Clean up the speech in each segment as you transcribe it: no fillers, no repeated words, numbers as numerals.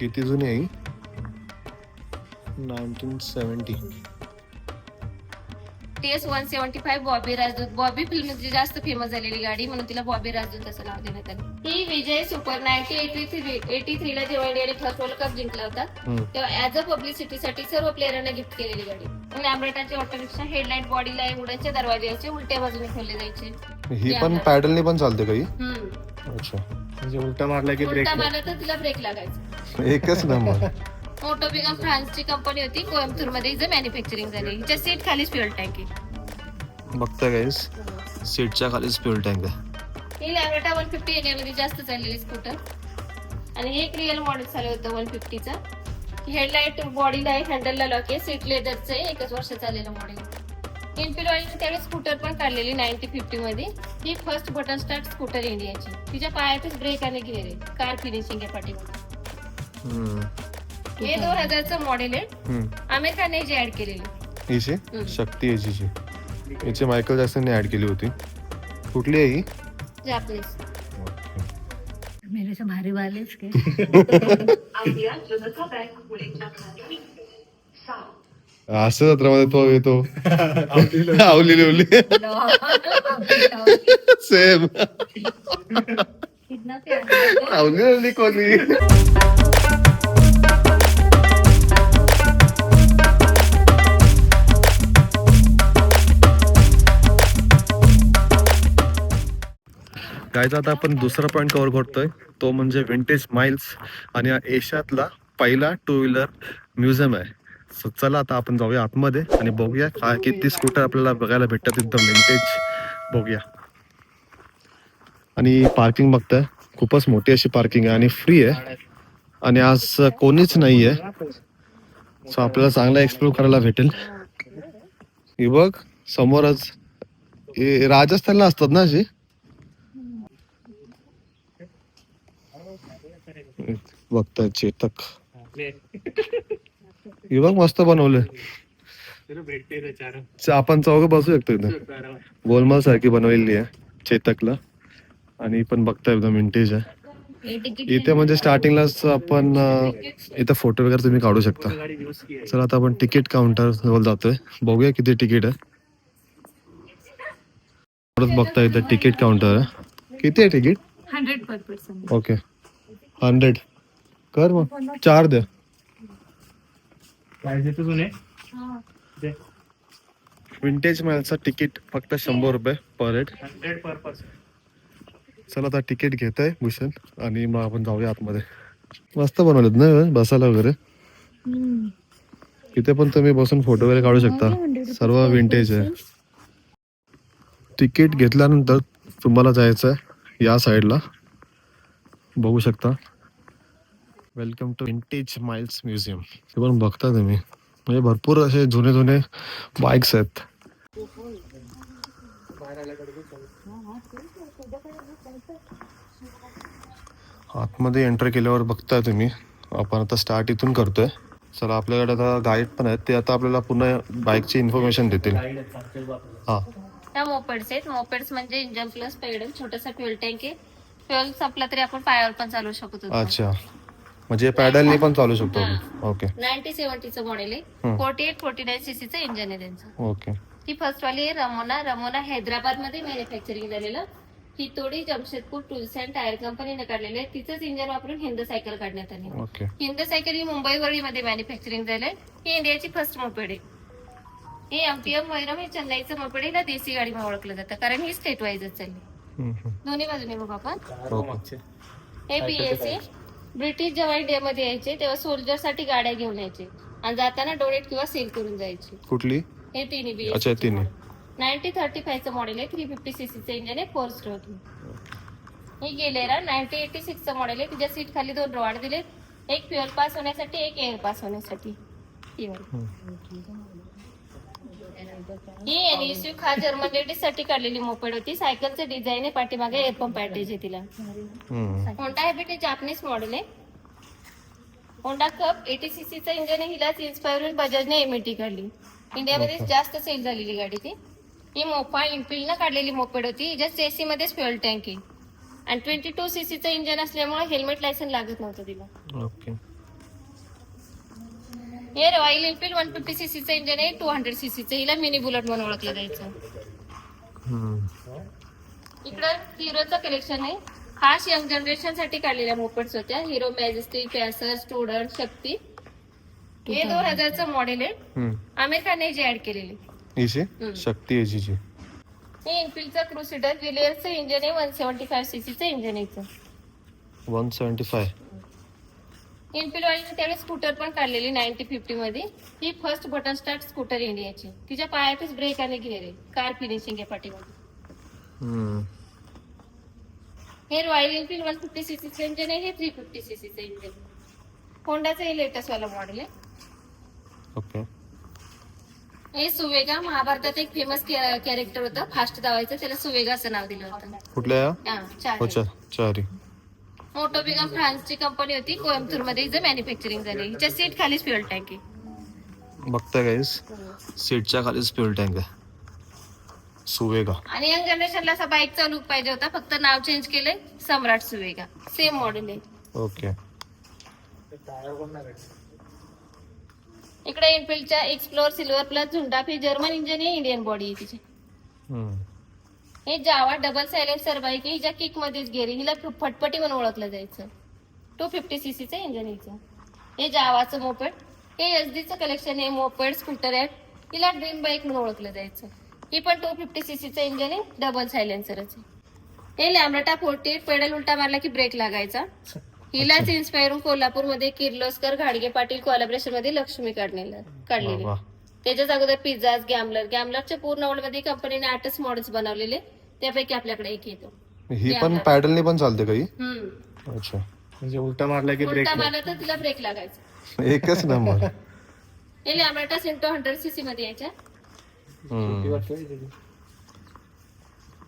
किती जुनी आहे 1970. TS 175 बॉबी राजदूत. बॉबी फिल्म जास्त फेमस झालेली गाडी म्हणून तिला बॉबी राजदूत असं नाव देण्यात आलं. ही विजय सुपर 1983 ला जेव्हा इंडियाने फर्स्ट वर्ल्ड कप जिंकला होता तेव्हा ऍज अ पब्लिसिटीसाठी सर्व प्लेयरांना गिफ्ट केलेली गाडी. लॅम्ब्रेटाची auto rickshaw, headlight, body light, उडानचे दरवाजे याचे उलट्या बाजूने खोलले जायचे. ही पण पॅडलने पण चालते काही. अच्छा, म्हणजे उलटा मारला की ब्रेक. उलटा मारला तर तिला ब्रेक लागायचा. एकच नंबर. मोटोबिगा फ्रान्सची कंपनी होती, कोइंबतूर मध्ये हिचं मॅन्युफॅक्चरिंग झाली. हिच्या सीट खालीच फ्युएल टँक आहे. बघता गाईस, सीटच्या खालीच फ्युएल टँक आहे. ही लॅम्ब्रेटा 150 इंडियामध्ये जास्त चाललेली स्कूटर आणि हे एक रिअल मॉडेल झालं होतं 150चा. हेडलाईट, बॉडी लाईट, हँडलला लॉक आहे, सीट लेदरचं आहे, एकच वर्ष चाललेलं मॉडेल. इन्फिनिटीने त्यावेळेस स्कूटर पण काढलेली 1950 मध्ये. ही फर्स्ट बटन स्टार्ट स्कूटर इंडियाची. तिच्या पायातच ब्रेक आणि गिअर आहे. कार फिनिशिंग आहे पाठीमागे. हे 2000चं मॉडेल आहे. आमिर खानने जी ऍड केलेली. हिची शक्ती याची याची मायकल जॅक्सनने ऍड केली होती. कुठली आहे ही? जापनीज. मेरे से भारी वालेच के असं जत्रामध्ये तो येतो आवली लिवली सेम आवली लिवली कोणी. गायचा आता आपण दुसरा पॉईंट कव्हर करतोय, तो म्हणजे विंटेज माइल्स आणि एशियातला पहिला 2 व्हीलर म्युझियम आहे. सो चला आता आपण जाऊया आतमध्ये आणि बघूया काय किती स्कूटर आपल्याला बघायला भेटतात एकदम विंटेज. बघूया. आणि पार्किंग बघताय, खूपच मोठी अशी पार्किंग आहे आणि फ्री आहे आणि आज कोणीच नाही आहे. सो आपल्याला चांगला एक्सप्लोर करायला भेटेल. ही बघ समोरच राजस्थानला असतात ना अशी. बघताय चेतक. हे बघ मस्त बनवलंय. आपण चौघ बसू शकतो इथं. गोलमाल सारखी बनवलेली आहे चेतकला आणि पण बघताय एकदम विंटेज आहे. इथे म्हणजे स्टार्टिंगलाच आपण इथं फोटो वगैरे तुम्ही काढू शकता. चला आता आपण तिकीट काउंटर जवळ जातोय, बघूया किती तिकीट आहे. बघता इथं तिकीट काउंटर आहे. किती आहे तिकीट? 100 per person. ओके 100 कर मग 4 द्या. विंटेज माइलचं तिकीट फक्त 100 रुपये पर हेड. 100 per person. चला आता तिकीट घेत आहे भूषण आणि मग आपण जाऊया आतमध्ये. मस्त बनवलेत ना बसायला वगैरे. इथे पण तुम्ही बसून फोटो वगैरे काढू शकता. सर्व विंटेज आहे. तिकीट घेतल्यानंतर तुम्हाला जायचं आहे या साईडला, बघू शकता. Welcome to vintage miles museum. हे पण बघता तुम्ही, म्हणजे भरपूर असे जुने जुने बाईक्स आहेत. आतमध्ये एंटर केल्यावर बघताय तुम्ही, आपण आता स्टार्ट इथून करतोय. चला आपल्याकडे आता गाईड पण आहेत, ते आता आपल्याला पुन्हा बाईकची इन्फॉर्मेशन देतील. हा, त्या मोपेड्स आहेत. मोपेड्स म्हणजे इंजन प्लस पेडल, छोटासा फ्युएल टँक आहे. फ्युएल संपला तरी आपण पायावर पण चालू शकतो. अच्छा, म्हणजे पॅडलने पण चालू शकतो आपण. ओके. 1970चं मॉडेल आहे. 48-49 सीसीचं इंजन आहे त्यांचं. ओके. ही फर्स्ट वाली आहे रमोना हैदराबाद मध्ये मॅन्युफॅक्चरिंग झालेलं. ही तोडी जमशेदपूर टूल्स अँड टायर कंपनीने काढलेली आहे. तिचंच इंजन वापरून हिंद सायकल काढण्यात आली. ओके. हिंद सायकल ही मुंबई वरीमध्ये मॅन्युफॅक्चरिंग झालंय. ही इंडियाची फर्स्ट मोपेड आहे. हे एमटीएम वैरम हे चेन्नईचं मोपेड आहे. देशी गाडी म्हणून ओळखलं जातं कारण ही स्टेट वाईजच चालली. दोन्ही बाजूने बघू आपण. हे बीएसए ब्रिटिश जेव्हा इंडियामध्ये यायचे तेव्हा सोल्जर साठी गाड्या घेऊन यायचे आणि जाताना डोनेट किंवा सेल करून जायचे. कुठली? हे तिन्ही बीएसए. अच्छा, तिन्ही. 1935चं मॉडेल आहे. 350 सीसीचं इंजन आहे. 4 स्ट्रोक. ही गेलेरा 1986चं मॉडेल आहे. तिच्या सीट खाली 2 रॉड दिले, एक फ्युएल पास होण्यासाठी, एक एअर पास होण्यासाठी. ही एनएसयू खास जर्मन लेडीज साठी काढलेली मोपेड होती. सायकलचं डिझाईन आहे, पाठीमागे एअरपंप पॅटेज आहे तिला. होंडा हॅबिट हे जापनीज मॉडेल आहे. होंडा कप 80 सीसीचं इंजन आहे. हिलाच इन्स्पायर होऊन बजाजने एमटी काढली. इंडियामध्ये जास्त सेल झालेली गाडी ती. ही मोपा इम्पिलनं काढलेली मोपेड होती. हिच्याच एसी मध्येच फ्युएल टँक आहे आणि 22 सीसीचं इंजन असल्यामुळे हेल्मेट लायसन लागत नव्हतं तिला. ओके. हे रॉयल एनफील्ड 150 सीसीचं इंजिन आहे, 200 सीसीचं. हिला मिनी बुलेट म्हणून ओळखलं जायचं. इकडं हिरोचं कलेक्शन आहे. खास यंग जनरेशन साठी काढलेल्या मोपेड्स होत्या. हिरो मॅजेस्टिक, पॅसर, स्टुडंट, शक्ती. हे 2000चं मॉडेल आहे. आमिर खानने जे ऍड केलेले. शक्ती एजीची. हे एनफिल्डचं क्रुसिडर विलियर्सचं इंजिन आहे. 175 सीसीचं इंजिन आहे. 175. एनफिल्ड वालीने त्यावेळी स्कूटर पण काढलेली 90-50 मध्ये. ही फर्स्ट बटन स्टार्ट स्कूटर इंडियाची. तिच्या पायातच ब्रेक आणि घेर आहे. कार फिनिशिंग आहे पाठीमध्ये. हे रॉयल एनफिल्ड 150 सीसीचं इंजिन आहे. हे 350 सीसीचं इंजिन. होंडाचं हे लेटेस्ट वाला मॉडेल आहे. ओके. हे सुवेगा, महाभारतात एक फेमस कॅरेक्टर होतं, फास्ट धावायचं, त्याला सुवेगा असं नाव दिलं होतं. कुठल्या? चार. चारी. मोटोबिगम फ्रान्सची कंपनी होती. कोइंबतूर मध्ये हिचं मॅन्युफॅक्चरिंग झाली. हिच्या सीट खालीच फ्युएल टँक आहे. बघताय गाईस, सीटच्या खालीच फ्युल टँक आहे. सुवेगा. आणि यंग जनरेशनला असा बाईकचा लुक पाहिजे होता, फक्त नाव चेंज केलंय, सम्राट सुवेगा. सेम मॉडेल आहे. ओके. इकडे एनफिल्डच्या एक्सप्लोर सिल्वर प्लस झुंडाफ ही जर्मन इंजिन आहे. इंडियन बॉडी आहे तिची. हे जावा डबल सायलेन्सर बाईक आहे. हिच्या किक मध्येच गेली. हिला फटपटी म्हणून ओळखलं जायचं. 250 सीसीचं इंजिन हिचं. हे जावाचं मोपेड. हे एसडीचं कलेक्शन आहे. मोपेड, स्कूटर आहे. हिला ड्रीम बाईक म्हणून ओळखलं जायचं. ही पण 250 सीसीचं इंजिन आहे. डबल सायलेन्सरच आहे. हे लॅम्ब्रेटा 48. पेडल उलटा मारला की ब्रेक लागायचा. हिलाच इन्स्पायर होऊन कोल्हापूरमध्ये किर्लोस्कर, घाडगे पाटील कोलॅबरेशन मध्ये लक्ष्मी काढलेली. त्याच्याच अगोदर पिझ्झा, गॅमलरच्या पूर्ण वर्ल्ड मध्ये कंपनीने 8च मॉडेल्स बनवलेले. त्यापैकी आपल्याकडे एक येतो. ही पण पॅडलने पण चालते काही? अच्छा. म्हणजे उलटा मारला की ब्रेक उलटा मारला तर तिला ब्रेक लागायचा. एकच नंबर. हे लॅम्ब्रेटा सिंटो 100 सीसी मध्ये यायच्या.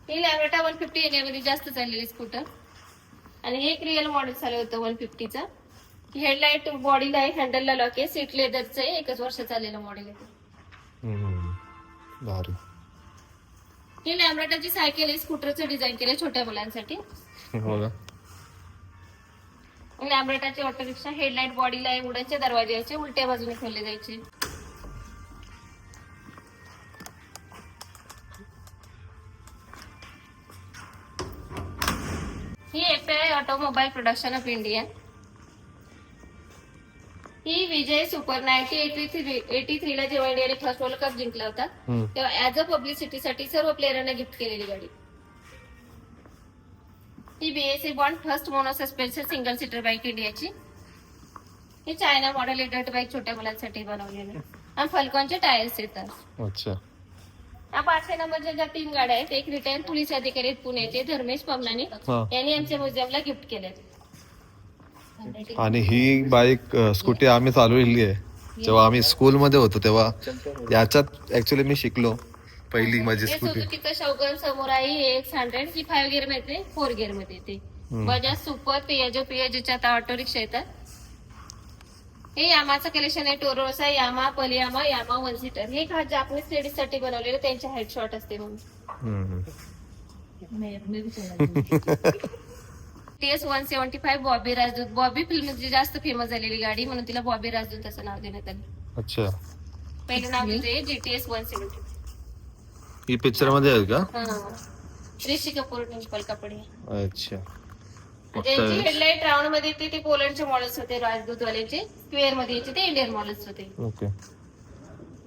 ही लॅम्ब्रेटा 150 इंडियामध्ये जास्त चाललेली स्कूटर. आणि हे एक रिअल मॉडेल चालू होतं 150चं. हेडलाईट बॉडीला आहे, हँडलला लॉक आहे. सीट लेदरचं आहे. 1च वर्ष चाललेलं मॉडेल आहे. भारी. ही लॅम्ब्रेटाची सायकल आहे. स्कूटरचं डिझाईन केलं छोट्या मुलांसाठी. हो का? लॅम्ब्रेटाची ऑटो रिक्षा. हेडलाईट बॉडीला आहे. वुडनचे दरवाजे यायचे, उलट्या बाजूने खोलले जायचे. ही API automobile production of India. ही विजय सुपर 1983 ला जेव्हा इंडियाने फर्स्ट वर्ल्ड कप जिंकला होता तेव्हा ऍज अ पब्लिसिटीसाठी सर्व प्लेयरांना गिफ्ट केलेली गाडी. ही BSA bond first mono suspension single seater bike इंडियाची. ही चायना मॉडेल एडल्ट बाईक छोट्या मुलांसाठी बनवलेली. आणि फल्कॉनचे टायर्स येतात. अच्छा. या 500 नंबरच्या ज्या 3 गाड्या आहेत, एक रिटायर पोलीस अधिकारी आहेत पुण्याचे धर्मेश पमनानी, यांनी आमच्या म्युझियमला गिफ्ट केले. आणि ही बाईक स्कूटी आम्ही चालवलेली आहे जेव्हा आम्ही स्कूल मध्ये होतो तेव्हा. याच्यात ऍक्च्युली मी शिकलो पहिली माझी स्कूटी. सुझुकीचं शौगन समुराई 100 ही 5 गिअर मध्ये 4 गिअर मध्ये येते. बजाज सुपर, पियाजोच्या आता ऑटो रिक्षा येतात. हे यामाचं कलेक्शन आहे. टोरोसा, यामा, पलियामा, यामा 1 सीटर. हे खास जापनीज लेडीज साठी बनवलेलं, त्यांची हाईट शॉर्ट असते म्हणून. TS 175 बॉबी राजदूत. बॉबी फिल्म जी जास्त फेमस झालेली गाडी म्हणून तिला बॉबी राजदूत असं नाव देण्यात आलं. अच्छा. पहिलं नाव तिचे GTS 175. ही पिक्चर मध्ये आहे का? ऋषी कपूर, डिंपल कपडे. अच्छा. ज्यांची हेडलाईट राऊंड मध्ये येते ते पोलंडचे मॉडेल्स होते. राजदूतवाल्याचे स्क्वेअर मध्ये यायचे ते इंडियन मॉडेल्स होते. ओके.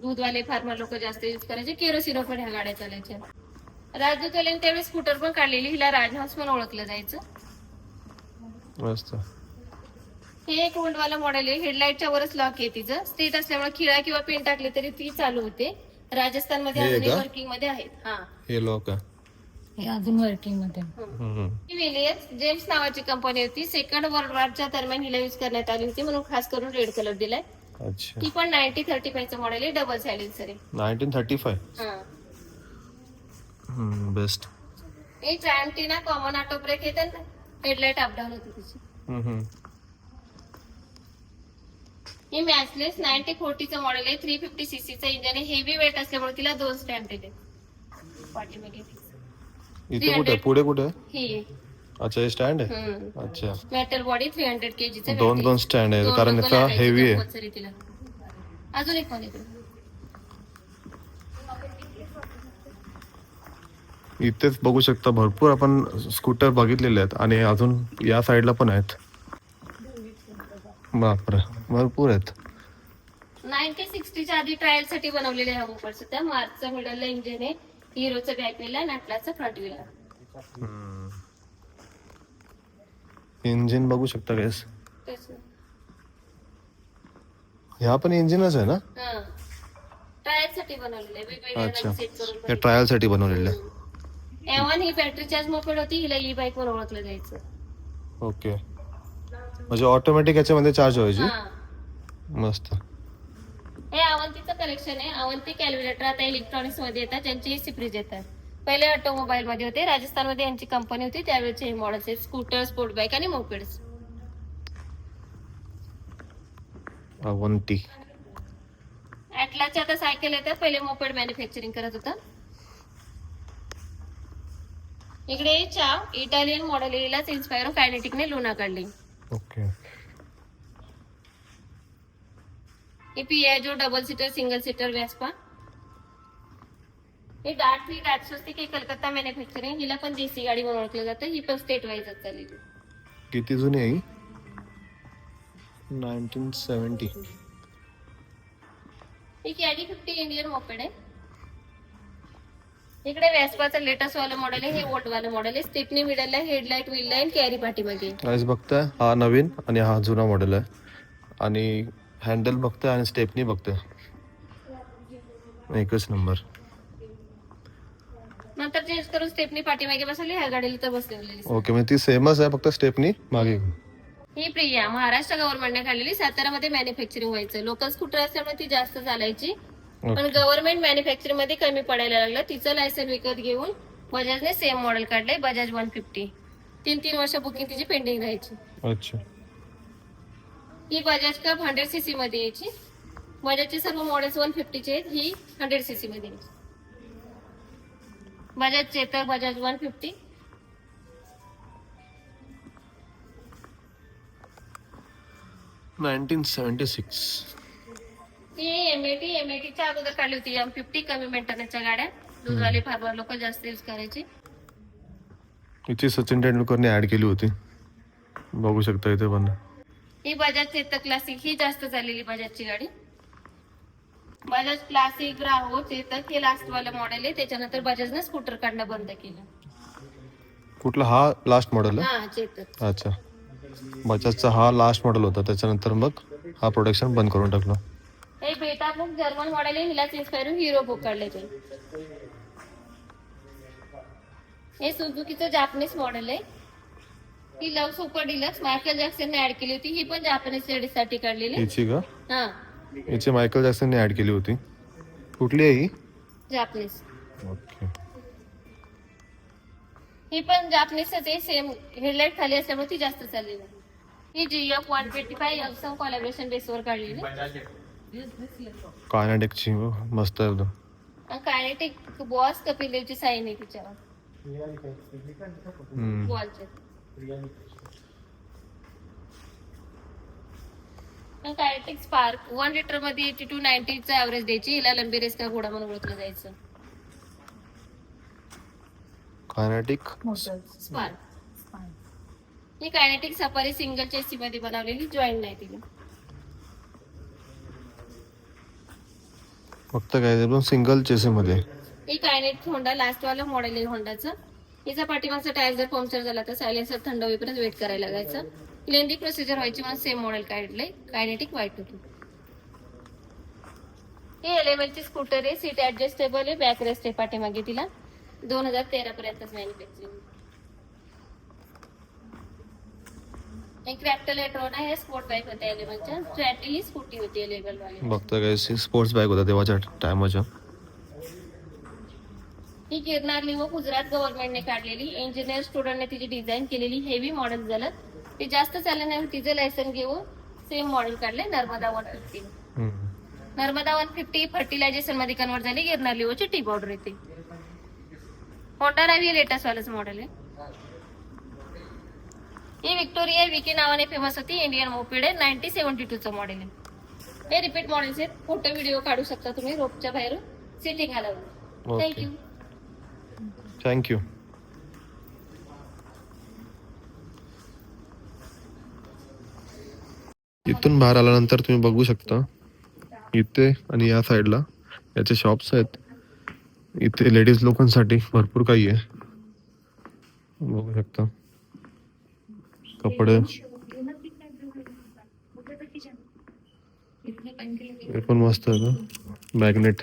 दूधवाले फार्मर लोक जास्त युज करायचे. केरोसिनो पण ह्या गाड्या चालायच्या. राजदूतवाल्याने त्यावेळी स्कूटर पण काढलेली. हिला राजहंस म्हणून ओळखलं जायचं. मस्त. हे एक उंडवाला मॉडेल आहे. हेडलाईटच्या वरच लॉक आहे तिचं. स्ट्रीट असल्यामुळे खिळा किंवा पिन टाकली तरी ती चालू होते. राजस्थान मध्ये अजूनही वर्किंग मध्ये आहेत. हा, हे लोक हे अजून वर्किंग मध्ये. विलियर्स जेम्स नावाची कंपनी होती. सेकंड वर्ल्ड वॉरच्या दरम्यान हिला युज करण्यात आली होती म्हणून खास करून रेड कलर दिलाय. अच्छा. ती पण 1935 चं मॉडेल आहे. डबल सायलेन्सर आहे. 1935. बेस्ट. हे ट्रॅन्टिना कॉमन ऑटो ब्रेक येतात ना, हेडलाईट अपडाऊन होती तिची. ही मॅचलेस 9040चं मॉडेल आहे. 350 सीसीचं इंजिन आहे. हेवी वेट असल्यामुळे तिला 2 स्टॅम्प दिले पाठीमागे. इथे कुठे पुढे कुठे? ही अच्छा हे स्टँड आहे. अच्छा मेटल बॉडी 300 kg दोन स्टँड आहे कारण याचा हेवी आहे. तिला अजून एक पण इकडे. इथेच बघू शकता भरपूर आपण स्कूटर बघितलेले आहेत आणि अजून या साईडला पण आहेत. बापरे भरपूर आहेत. 1960च्या आधी ट्रायल साठी बनवलेले हा मोपेड सुद्धा. मार्चचा मिडलला इंजिन आहे, हिरोचं बॅक व्हील आहे, नटलाचं फ्रंट व्हील आहे. इंजिन बघू शकता गॅस. तेच ना. ह्या पण इंजिनच आहे ना. हा ट्रायल साठी बनवलेले वेगवेगळ्या अच्छा सेट करून हे ट्रायल साठी बनवलेलं आहे. एवन ही बॅटरी चार्ज मोपेड होती, हिला ई बाईक वर ओळखलं जायचं. ओके म्हणजे ऑटोमॅटिक याच्यामध्ये चार्ज व्हायची. हा मस्त. हे अवंतीचं कलेक्शन आहे. अवंती कॅल्क्युलेटर आता इलेक्ट्रॉनिक्स मध्ये येतात, ज्यांचे एसी फ्रीज येतात. पहिले ऑटोमोबाईल मध्ये होते, राजस्थानमध्ये यांची कंपनी होती, त्यावेळेचे हे मॉडेल्स आहेत. स्कूटर, स्पोर्ट बाईक आणि मोपेड्स. अवंती. ऍटलाच्या आता सायकल येतात, पहिले मोपेड मॅन्युफॅक्चरिंग करत होतं. इकडे चाव इटालियन मॉडेल येईलाच इन्स्पायर कायनेटिकने लुना काढली. ओके हे Piaggio double seater single seater Vespa. हे डार्ट 3 डार्ट स्वस्तिक, हे कलकत्ता मॅन्युफॅक्चरिंग. हिला पण देसी गाडी म्हणून ओळखलं जातं. ही पण स्टेट वाईजच चाललेली. किती जुनी आहे ही? 1970. ही कॅडी 50 इंडियन मोपेड आहे. इकडे वेस्पाचं लेटेस्ट वाला मॉडेल आहे, हे ओल्ड वाला मॉडेल आहे. स्टेपनी मिडल आहे, हेडलाइट व्हील लाईन, कॅरी पाठीमागे. गाईस बघताय हा नवीन आणि हा जुना मॉडेल आहे आणि हँडल बघताय आणि स्टेपनी बघताय एकच नंबर. नंतर चेंज करून स्टेपनी पाठीमागे बसवली, ह्या गाडीला तर बसवलेली. ओके म्हणजे ती सेमच आहे फक्त स्टेपनी मागे. ही प्रिया महाराष्ट्र गव्हर्नमेंटने काढलेली. सातारामध्ये मॅन्युफॅक्चरिंग व्हायचं. लोकल स्कूटर असल्यामुळे ती जास्त चालायची, पण गव्हर्नमेंट मॅन्युफॅक्चरिंग मध्ये कमी पडायला लागलं. तिचं लायसन विकत घेऊन बजाजने सेम मॉडेल काढले, बजाज 150. 3 वर्ष बुकिंग तिची पेंडिंग राहायची. अच्छा ही बजाज कप 100cc मध्ये यायची. बजाजचे सर्व मॉडेल्स 150 आहेत, ही 100cc मध्ये यायची. बजाज चेतक, बजाज 150. ही एमएटीच्या अगोदर काढली होती. M50 कमी मेंटेनन्सच्या गाड्या, दूधवाले फार्मर लोक जास्त यूज करायची. हिची सचिन तेंडुलकरने ऍड केली होती, बघू शकता इथे पण. ही बजाज चेतक क्लासिक, ही जास्त चाललेली बजाजची गाडी. बजाज क्लासिक, राहो, चेतक हे लास्ट वाला मॉडेल आहे. त्याच्यानंतर बजाजने स्कूटर काढणं बंद केलं. कुठला हा लास्ट मॉडेल आहे? हा चेतक. अच्छा बजाजचा हा लास्ट मॉडेल होता, त्याच्यानंतर मग हा प्रोडक्शन बंद करून टाकलं. हे बेटा बुक जर्मन मॉडेल आहे, हिलाच इन्स्पायर हिरो बुक काढले. हे सुझुकीचं जापनीज मॉडेल आहे. ही लव्ह सुपर डिलक्स मायकेल जॅक्सनने ऍड केली होती. ही पण जापनीज लेडीजसाठी काढलेली. हिची का? हा हिची मायकल जॅक्सनने ऍड केली होती. कुठली आहे ही? जापनीज. ओके ही पण जापनीजच आहे, सेम हेडलाइट खाली असल्यामुळे ती जास्त चाललेली. ही GF 125 अक्सम कोलॅबरेशन बेसवर काढलेली. कायनेटिकची मस्त आहे एकदम. कायनेटिक बॉस कपिल देवची साईन आहे तिच्यावर बॉलचे. कायनेटिक स्पार्क 1 लिटर मध्ये 80 to 90 चा ऍव्हरेज द्यायची. हिला लंबी रेस का घोडा म्हणून ओळखलं जायचं. कायनेटिक स्पार्क ही कायनेटिक सफारी सिंगल चेसी मध्ये बनवलेली, जॉईंट नाही तिला. फक्त काय एकदम सिंगल चेसी मध्ये. ही कायनेटिक होंडा लास्ट वाला मॉडेल आहे होंडाचं. हिचा पाठीमागचा टायर जर पंक्चर झाला तर सायलेन्सर थंड होईपर्यंत वेट करायला लागायचं. लेंदी प्रोसिजर व्हायची म्हणून सेम मॉडेल काढलंय. कायनेटिक व्हाईट होती. ही LMLची स्कूटर आहे, सीट ऍडजस्टेबल आहे, बॅक रेस्ट आहे पाठीमागे तिला. 2013 पर्यंतच मॅन्युफॅक्चरिंग. एक रॅप्टर एट्रॉन आहे, स्पोर्ट बाईक होत्या LMLच्या. स्ट्रॅटली ही स्कूटी होती LML वाली. बघता काय स्पोर्ट्स बाईक होता तेव्हाच्या टायमाच्या. ही गिरनार लिव्हो गुजरात गव्हर्नमेंटने काढलेली. इंजिनियर स्टुडंटने तिची डिझाईन केलेली. हेवी मॉडेल झालं, ते जास्त चाललं नाही, तिचं लायसन घेऊन सेम मॉडेल काढले. नर्मदा 150. नर्मदा 150 फर्टिलायझेशन मध्ये कन्वर्ट झाली. गिरनार लिव्होची टी पावडर येते. होंडा रावी लेटेस्ट वालाच मॉडेल आहे. ही विक्टोरिया विकी नावाने फेमस होती. इंडियन मोपेड आहे. 1972 मॉडेल आहे. हे रिपीट मॉडेल्स आहेत. फोटो व्हिडिओ काढू शकता तुम्ही रोपच्या बाहेरून सिटिंग आल्यावर. ओके. थँक्यू. थँक्यू. इथून बाहेर आल्यानंतर तुम्ही बघू शकता इथे आणि या साईडला याचे शॉप्स आहेत. इथे लेडीज लोकांसाठी भरपूर काही आहे, बघू शकता. कपडे हे पण मस्त आहे का, मॅग्नेट.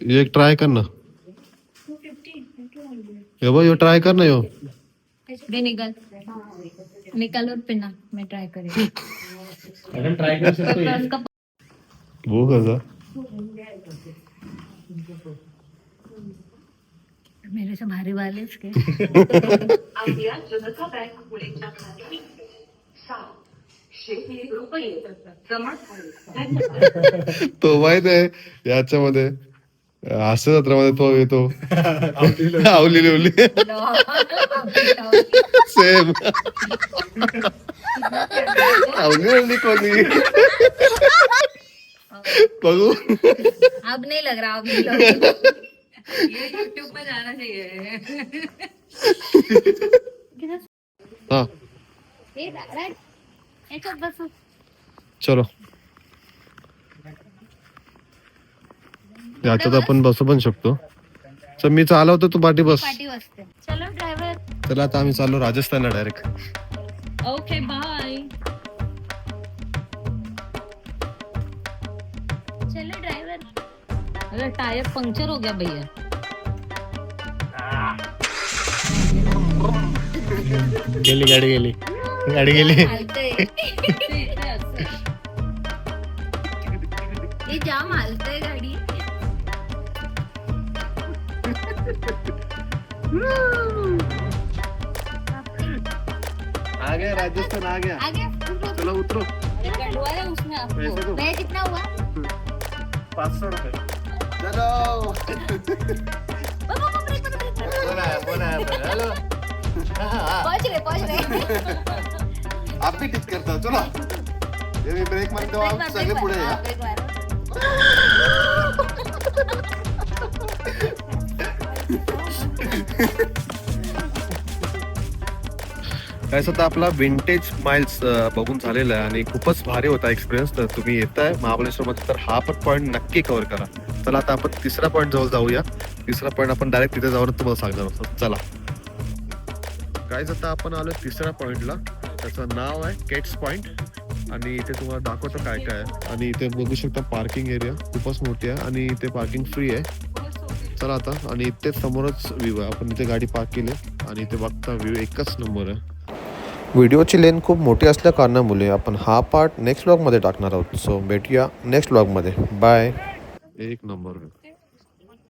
ये एक ट्राय कर ना, ये बघ, यो ट्राय कर ना, यो दे निकाल और पिना मैं ट्राय करेंगी. अगर ट्राई कर सकते हैं. वो कसा. मेरे से भारी वाले इसके. तो माहित आहे याच्यामध्ये हास्य जत्रामध्ये तो येतो आवली लिवली सेम आवली लिवली कोणी बघू. अब नहीं लग रहा, अब नहीं लग रहा. ये यूट्यूब पे जाना चाहिए. हा याच्यात बसू. चलो, याच्यात आपण बसू पण शकतो. तर मी चालवतो, तू पाठी बस. पाठी बसते. चलो ड्रायव्हर. चला आता आम्ही चाललो राजस्थानला डायरेक्ट. Okay bye. चलो ड्राइवर. अरे टायर पंक्चर हो गया भैया. गेली गाडी गेली, गाडी गेली. ये जाम हालतंय गाडी. आ गया राजस्थान, आ गया. आ गया. चलो उतरो. गंडवा है उसमें पैसे आपको. दो. मैं कितना हुआ? 500 रुपये. चलो. हेलो. पहुंच रहे. आप भी टिच करता हो. चलो, ये मी ब्रेक मारतो, आप सगळे पुढे या. काय आता आपला विंटेज माइल्स बघून झालेला आहे आणि खूपच भारी होता एक्सपिरियन्स. तर तुम्ही येताय महाबळेश्वरमध्ये तर हा पण पॉईंट नक्की कव्हर करा. चला आता आपण तिसरा पॉईंट जवळ जाऊया. तिसरा पॉईंट आपण डायरेक्ट तिथे जाऊन तुम्हाला सांगणार आहोत. चला गाईज, आता आपण आलो तिसऱ्या पॉईंटला. त्याचं नाव आहे केट्स पॉईंट आणि इथे तुम्हाला दाखवतो काय काय आहे. आणि इथे बघू शकता पार्किंग एरिया खूपच मोठी आहे आणि इथे पार्किंग फ्री आहे. चला आता, आणि इथे समोरच व्ह्यू आहे. आपण इथे गाडी पार्क केली आणि इथे बघता व्ह्यू एकच नंबर आहे. व्हिडिओची लेंथ खूप मोठी असल्या कारणामुळे आपण हा पार्ट नेक्स्ट व्लॉगमध्ये टाकणार आहोत. सो भेटूया नेक्स्ट व्लॉगमध्ये. बाय. एक नंबर.